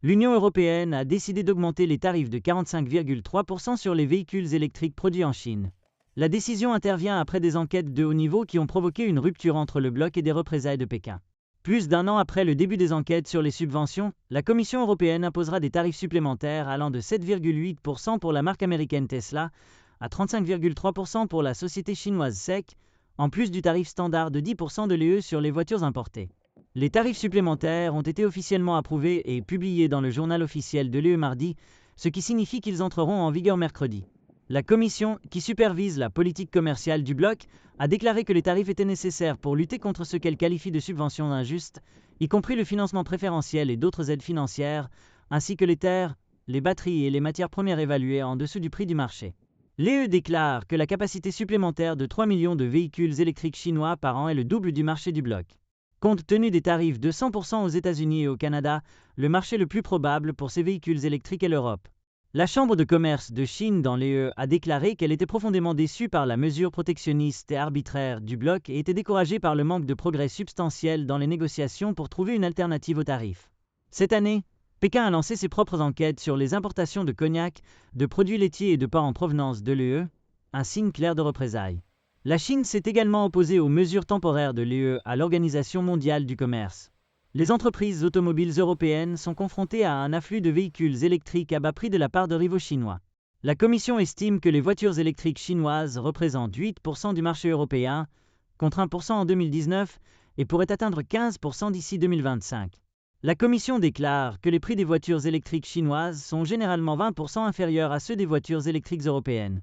L'Union européenne a décidé d'augmenter les tarifs de 45,3% sur les véhicules électriques produits en Chine. La décision intervient après des enquêtes de haut niveau qui ont provoqué une rupture entre le bloc et des représailles de Pékin. Plus d'un an après le début des enquêtes sur les subventions, la Commission européenne imposera des tarifs supplémentaires allant de 7,8% pour la marque américaine Tesla à 35,3% pour la société chinoise SEC, en plus du tarif standard de 10% de l'UE sur les voitures importées. Les tarifs supplémentaires ont été officiellement approuvés et publiés dans le journal officiel de l'UE mardi, ce qui signifie qu'ils entreront en vigueur mercredi. La Commission, qui supervise la politique commerciale du bloc, a déclaré que les tarifs étaient nécessaires pour lutter contre ce qu'elle qualifie de subventions injustes, y compris le financement préférentiel et d'autres aides financières, ainsi que les terres, les batteries et les matières premières évaluées en dessous du prix du marché. L'UE déclare que la capacité supplémentaire de 3 millions de véhicules électriques chinois par an est le double du marché du bloc. Compte tenu des tarifs de 100% aux États-Unis et au Canada, le marché le plus probable pour ces véhicules électriques est l'Europe. La Chambre de commerce de Chine dans l'UE a déclaré qu'elle était profondément déçue par la mesure protectionniste et arbitraire du bloc et était découragée par le manque de progrès substantiel dans les négociations pour trouver une alternative aux tarifs. Cette année, Pékin a lancé ses propres enquêtes sur les importations de cognac, de produits laitiers et de pain en provenance de l'UE, un signe clair de représailles. La Chine s'est également opposée aux mesures temporaires de l'UE à l'Organisation mondiale du commerce. Les entreprises automobiles européennes sont confrontées à un afflux de véhicules électriques à bas prix de la part de rivaux chinois. La Commission estime que les voitures électriques chinoises représentent 8% du marché européen, contre 1% en 2019, et pourraient atteindre 15% d'ici 2025. La Commission déclare que les prix des voitures électriques chinoises sont généralement 20% inférieurs à ceux des voitures électriques européennes.